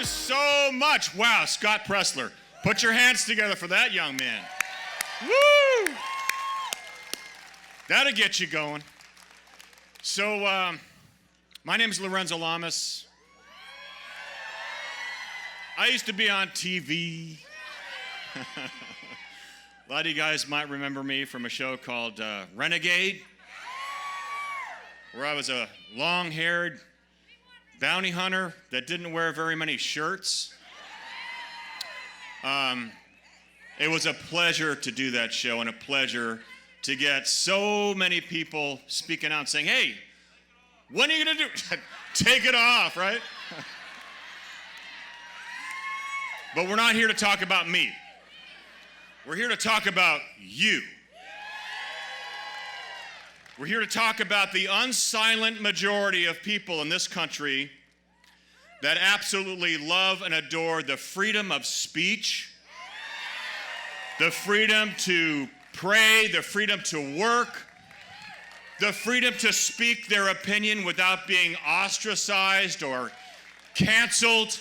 so much. Wow, Scott Pressler. Put your hands together for that young man. Woo! That'll get you going. So, my name is Lorenzo Lamas. I used to be on TV. A lot of you guys might remember me from a show called Renegade, where I was a long-haired bounty hunter that didn't wear very many shirts. It was a pleasure to do that show and a pleasure to get so many people speaking out and saying, hey, when are you going to do take it off, right? But we're not here to talk about me. We're here to talk about you. We're here to talk about the unsilent majority of people in this country that absolutely love and adore the freedom of speech, the freedom to pray, the freedom to work, the freedom to speak their opinion without being ostracized or canceled.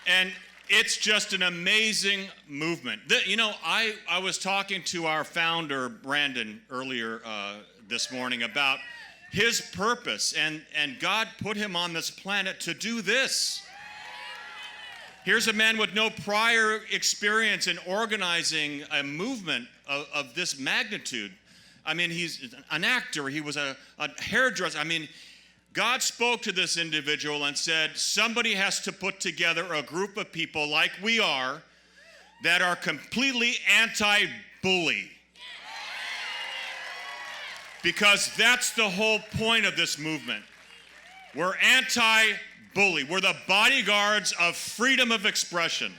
And it's just an amazing movement. I was talking to our founder, Brandon, earlier this morning about his purpose, and God put him on this planet to do this. Here's a man with no prior experience in organizing a movement of this magnitude. I mean, he's an actor. He was a hairdresser. I mean, God spoke to this individual and said, somebody has to put together a group of people like we are that are completely anti-bully. Because that's the whole point of this movement. We're anti-bully. We're the bodyguards of freedom of expression.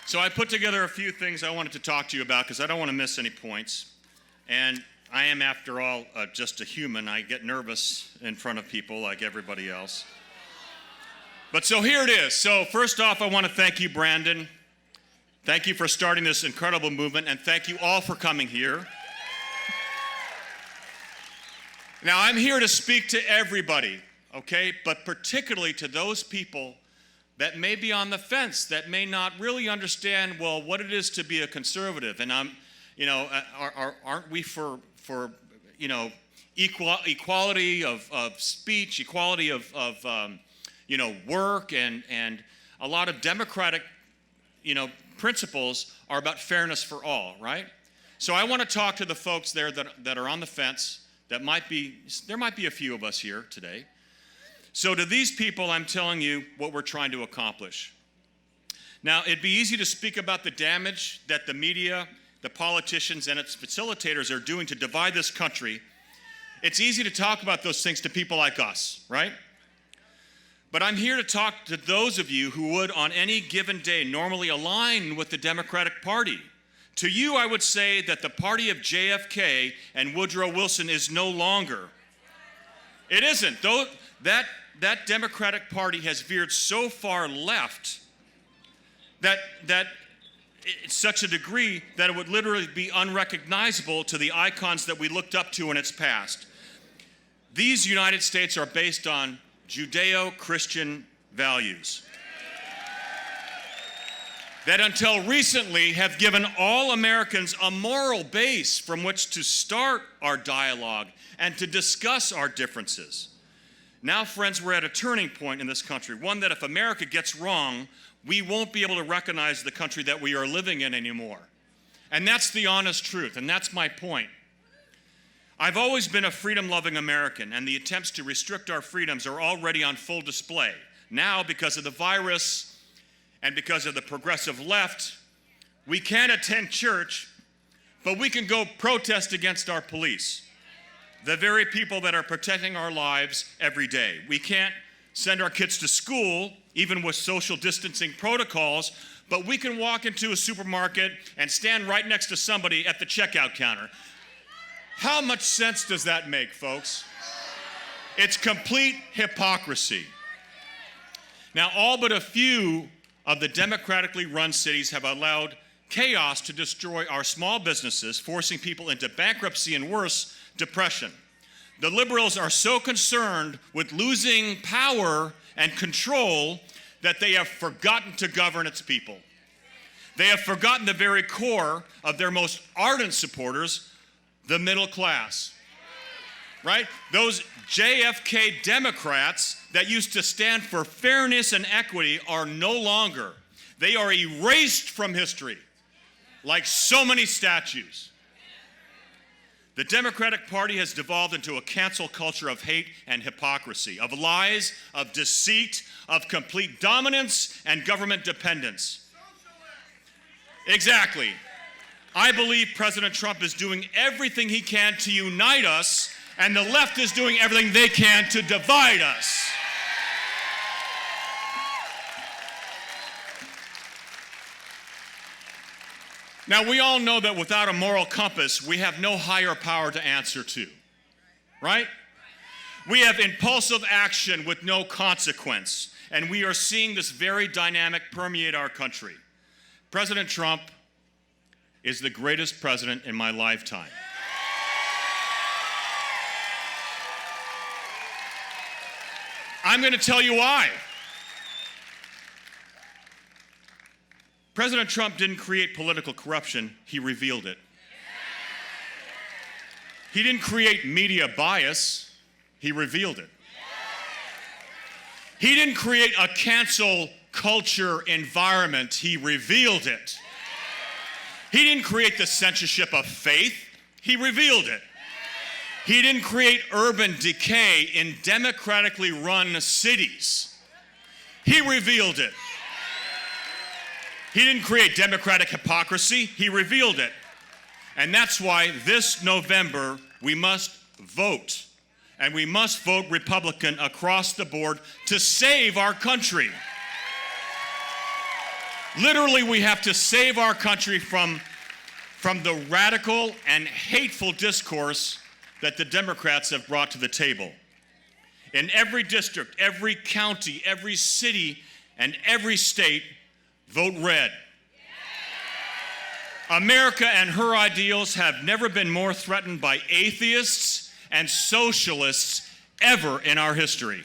So I put together a few things I wanted to talk to you about because I don't want to miss any points. And I am, after all, just a human. I get nervous in front of people like everybody else. But so here it is. So first off, I want to thank you, Brandon. Thank you for starting this incredible movement, and thank you all for coming here. Now, I'm here to speak to everybody, okay? But particularly to those people that may be on the fence, that may not really understand, well, what it is to be a conservative. And aren't we for equality of speech, equality of work, and a lot of democratic, principles are about fairness for all, right? So I want to talk to the folks there that are on the fence. There might be a few of us here today. So to these people, I'm telling you what we're trying to accomplish. Now, it'd be easy to speak about the damage that the media, the politicians, and its facilitators are doing to divide this country. It's easy to talk about those things to people like us, right? But I'm here to talk to those of you who would, on any given day, normally align with the Democratic Party. To you, I would say that the party of JFK and Woodrow Wilson is no longer. It isn't. Though that Democratic Party has veered so far left that it's such a degree that it would literally be unrecognizable to the icons that we looked up to in its past. These United States are based on Judeo-Christian values that until recently have given all Americans a moral base from which to start our dialogue and to discuss our differences. Now, friends, we're at a turning point in this country, one that if America gets wrong, we won't be able to recognize the country that we are living in anymore. And that's the honest truth, and that's my point. I've always been a freedom-loving American, and the attempts to restrict our freedoms are already on full display. Now, because of the virus and because of the progressive left, we can't attend church, but we can go protest against our police, the very people that are protecting our lives every day. We can't send our kids to school, even with social distancing protocols, but we can walk into a supermarket and stand right next to somebody at the checkout counter. How much sense does that make, folks? It's complete hypocrisy. Now, all but a few of the democratically run cities have allowed chaos to destroy our small businesses, forcing people into bankruptcy and worse, depression. The liberals are so concerned with losing power and control that they have forgotten to govern its people. They have forgotten the very core of their most ardent supporters, the middle class. Right? Those JFK Democrats that used to stand for fairness and equity are no longer. They are erased from history, like so many statues. The Democratic Party has devolved into a cancel culture of hate and hypocrisy, of lies, of deceit, of complete dominance and government dependence. Exactly. I believe President Trump is doing everything he can to unite us, and the left is doing everything they can to divide us. Now, we all know that without a moral compass, we have no higher power to answer to, right? We have impulsive action with no consequence, and we are seeing this very dynamic permeate our country. President Trump is the greatest president in my lifetime. I'm going to tell you why. President Trump didn't create political corruption, he revealed it. He didn't create media bias, he revealed it. He didn't create a cancel culture environment, he revealed it. He didn't create the censorship of faith, he revealed it. He didn't create urban decay in democratically run cities, he revealed it. He didn't create democratic hypocrisy, he revealed it. And that's why this November we must vote. And we must vote Republican across the board to save our country. Literally, we have to save our country from the radical and hateful discourse that the Democrats have brought to the table. In every district, every county, every city, and every state, vote red. America and her ideals have never been more threatened by atheists and socialists ever in our history.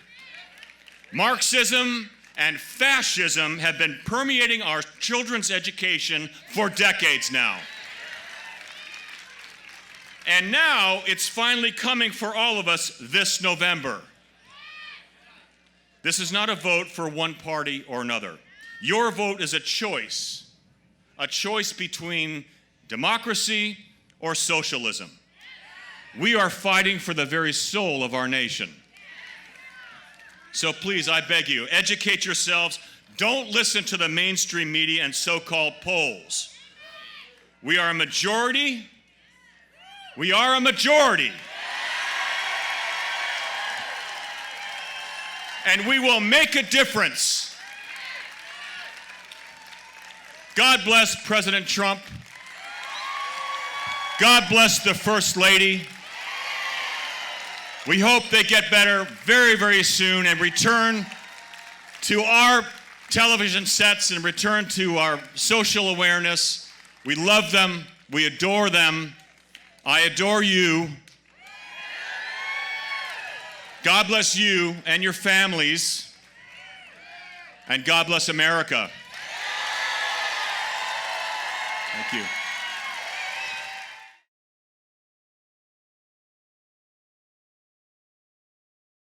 Marxism and fascism have been permeating our children's education for decades now. And now it's finally coming for all of us this November. This is not a vote for one party or another. Your vote is a choice between democracy or socialism. We are fighting for the very soul of our nation. So please, I beg you, educate yourselves. Don't listen to the mainstream media and so-called polls. We are a majority. We are a majority. And we will make a difference. God bless President Trump. God bless the First Lady. We hope they get better very, very soon and return to our television sets and return to our social awareness. We love them. We adore them. I adore you. God bless you and your families. And God bless America. Thank you.